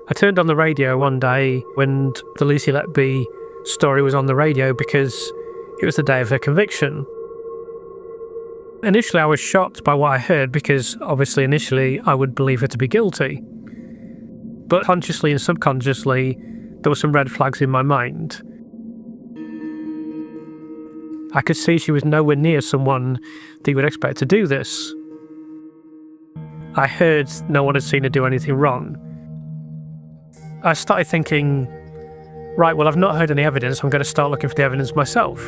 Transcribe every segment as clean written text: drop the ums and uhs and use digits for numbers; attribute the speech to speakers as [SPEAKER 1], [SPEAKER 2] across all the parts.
[SPEAKER 1] I turned on the radio one day when the Lucy Letby story was on the radio because it was the day of her conviction. Initially, I was shocked by what I heard because obviously initially I would believe her to be guilty. But consciously and subconsciously, there were some red flags in my mind. I could see she was nowhere near someone that you would expect to do this. I heard no one had seen her do anything wrong. I started thinking, right, well, I've not heard any evidence, I'm going to start looking for the evidence myself.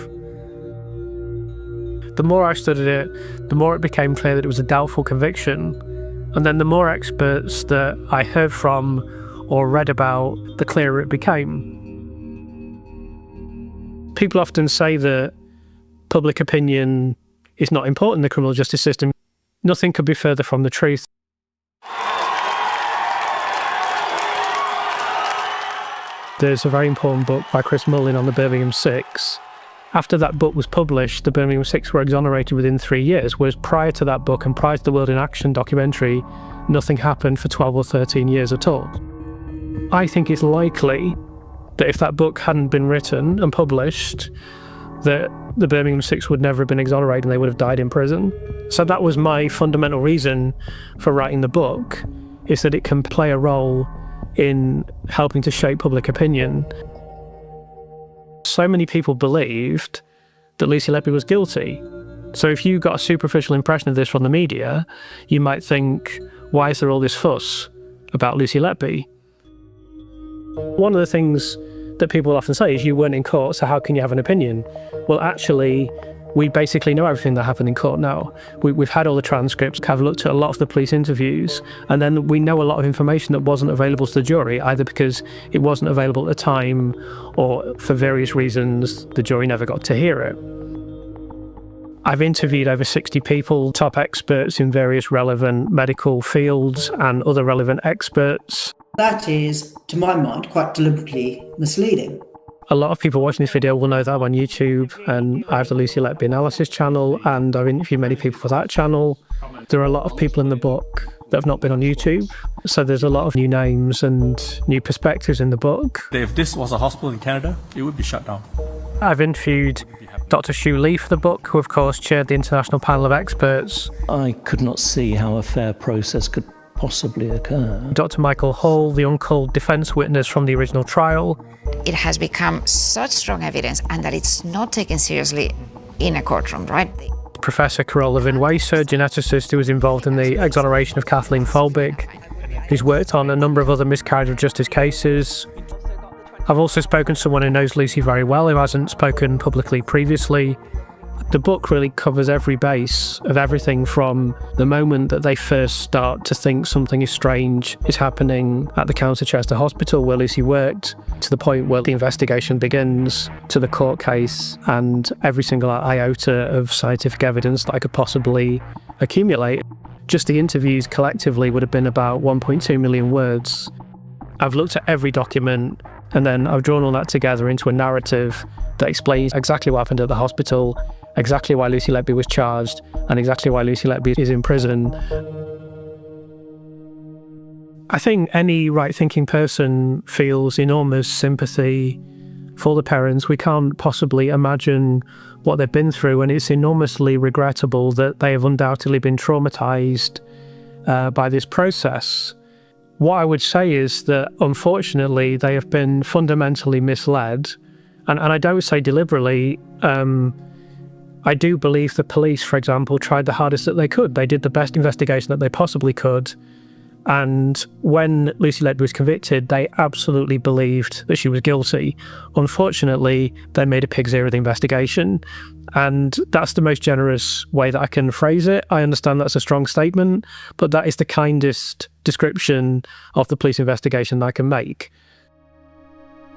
[SPEAKER 1] The more I studied it, the more it became clear that it was a doubtful conviction. And then the more experts that I heard from or read about, the clearer it became. People often say that public opinion is not important in the criminal justice system. Nothing could be further from the truth. There's a very important book by Chris Mullin on the Birmingham Six. After that book was published, the Birmingham Six were exonerated within 3 years, whereas prior to that book and prior to the World in Action documentary, nothing happened for 12 or 13 years at all. I think it's likely that if that book hadn't been written and published, that the Birmingham Six would never have been exonerated and they would have died in prison. So that was my fundamental reason for writing the book, is that it can play a role in helping to shape public opinion. So many people believed that Lucy Letby was guilty. So if you got a superficial impression of this from the media, you might think, why is there all this fuss about Lucy Letby? One of the things that people often say is you weren't in court, so how can you have an opinion? Well, actually, we basically know everything that happened in court now. We've had all the transcripts, have looked at a lot of the police interviews, and then we know a lot of information that wasn't available to the jury, either because it wasn't available at the time or for various reasons the jury never got to hear it. I've interviewed over 60 people, top experts in various relevant medical fields and other relevant experts.
[SPEAKER 2] That is, to my mind, quite deliberately misleading.
[SPEAKER 1] A lot of people watching this video will know that I'm on YouTube, and I have the Lucy Letby Analysis channel, and I've interviewed many people for that channel. There are a lot of people in the book that have not been on YouTube, so there's a lot of new names and new perspectives in the book.
[SPEAKER 3] If this was a hospital in Canada, it would be shut down.
[SPEAKER 1] I've interviewed Dr. Shu Lee for the book, who of course chaired the international panel of experts.
[SPEAKER 4] I could not see how a fair process could possibly occur.
[SPEAKER 1] Dr. Michael Hall, the uncalled defence witness from the original trial.
[SPEAKER 5] It has become such strong evidence and that it's not taken seriously in a courtroom, right?
[SPEAKER 1] Professor Carola Vinweiser, geneticist who was involved in the exoneration of Kathleen Folbig, who's worked on a number of other miscarriage of justice cases. I've also spoken to someone who knows Lucy very well, who hasn't spoken publicly previously. The book really covers every base of everything from the moment that they first start to think something is strange is happening at the Countess of Chester hospital where Lucy worked, to the point where the investigation begins, to the court case and every single iota of scientific evidence that I could possibly accumulate. Just the interviews collectively would have been about 1.2 million words. I've looked at every document and then I've drawn all that together into a narrative that explains exactly what happened at the hospital, exactly why Lucy Letby was charged, and exactly why Lucy Letby is in prison. I think any right-thinking person feels enormous sympathy for the parents. We can't possibly imagine what they've been through, and it's enormously regrettable that they have undoubtedly been traumatised by this process. What I would say is that, unfortunately, they have been fundamentally misled, and I don't say deliberately. I do believe the police, for example, tried the hardest that they could. They did the best investigation that they possibly could. And when Lucy Letby was convicted, they absolutely believed that she was guilty. Unfortunately, they made a pig's ear of the investigation. And that's the most generous way that I can phrase it. I understand that's a strong statement, but that is the kindest description of the police investigation that I can make.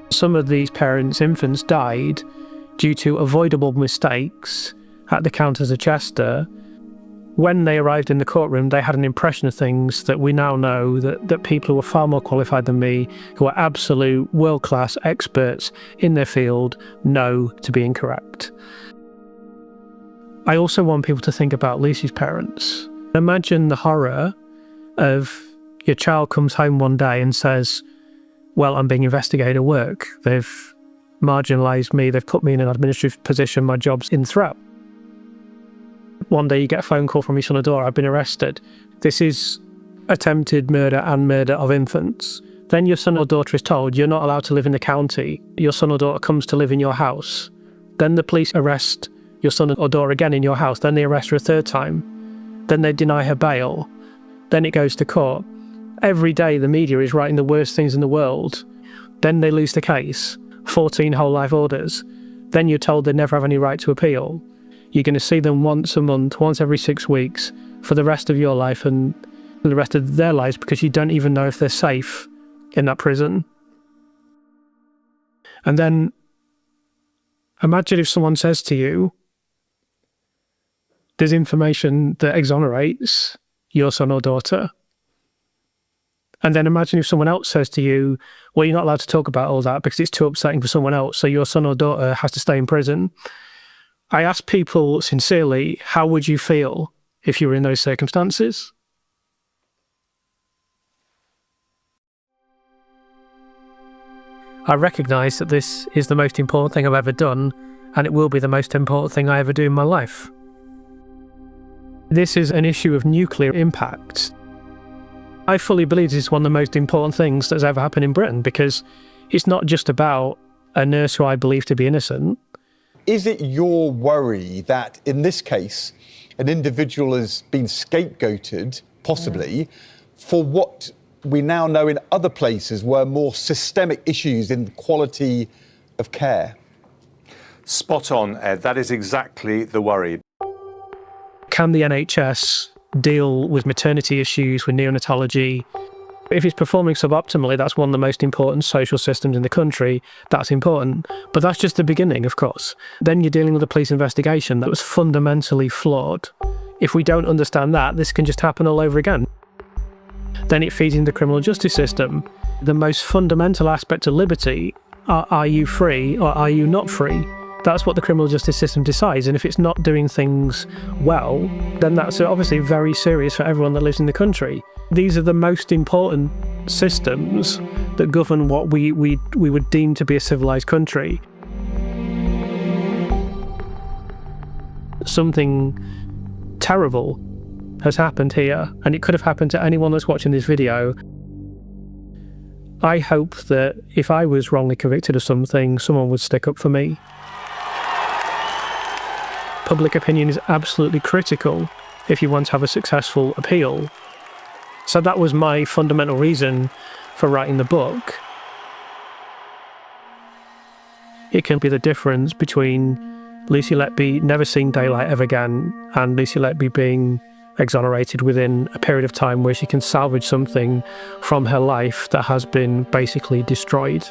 [SPEAKER 1] Some of these parents' infants died due to avoidable mistakes at the Countess of Chester. When they arrived in the courtroom, they had an impression of things that we now know that people who were far more qualified than me, who are absolute world-class experts in their field, know to be incorrect. I also want people to think about Lucy's parents. Imagine the horror of your child comes home one day and says, well, I'm being investigated at work. They've marginalised me. They've put me in an administrative position. My job's in threat. One day you get a phone call from your son or daughter, I've been arrested. This is attempted murder and murder of infants. Then your son or daughter is told you're not allowed to live in the county. Your son or daughter comes to live in your house. Then the police arrest your son or daughter again in your house. Then they arrest her a third time. Then they deny her bail. Then it goes to court. Every day the media is writing the worst things in the world. Then they lose the case. 14 whole life orders. Then you're told they never have any right to appeal. You're going to see them once a month, once every 6 weeks, for the rest of your life and for the rest of their lives, because you don't even know if they're safe in that prison. And then imagine if someone says to you, there's information that exonerates your son or daughter. And then imagine if someone else says to you, well, you're not allowed to talk about all that because it's too upsetting for someone else, so your son or daughter has to stay in prison. I ask people sincerely, how would you feel if you were in those circumstances? I recognise that this is the most important thing I've ever done, and it will be the most important thing I ever do in my life. This is an issue of nuclear impact. I fully believe this is one of the most important things that's ever happened in Britain, because it's not just about a nurse who I believe to be innocent.
[SPEAKER 6] Is it your worry that in this case, an individual has been scapegoated, possibly, for what we now know in other places were more systemic issues in the quality of care?
[SPEAKER 7] Spot on, Ed. That is exactly the worry.
[SPEAKER 1] Can the NHS deal with maternity issues, with neonatology? If it's performing suboptimally, that's one of the most important social systems in the country. That's important. But that's just the beginning, of course. Then you're dealing with a police investigation that was fundamentally flawed. If we don't understand that, this can just happen all over again. Then it feeds into the criminal justice system. The most fundamental aspect of liberty, are you free or are you not free? That's what the criminal justice system decides, and if it's not doing things well, then that's obviously very serious for everyone that lives in the country. These are the most important systems that govern what we would deem to be a civilised country. Something terrible has happened here, and it could have happened to anyone that's watching this video. I hope that if I was wrongly convicted of something, someone would stick up for me. Public opinion is absolutely critical if you want to have a successful appeal. So that was my fundamental reason for writing the book. It can be the difference between Lucy Letby never seeing daylight ever again and Lucy Letby being exonerated within a period of time where she can salvage something from her life that has been basically destroyed.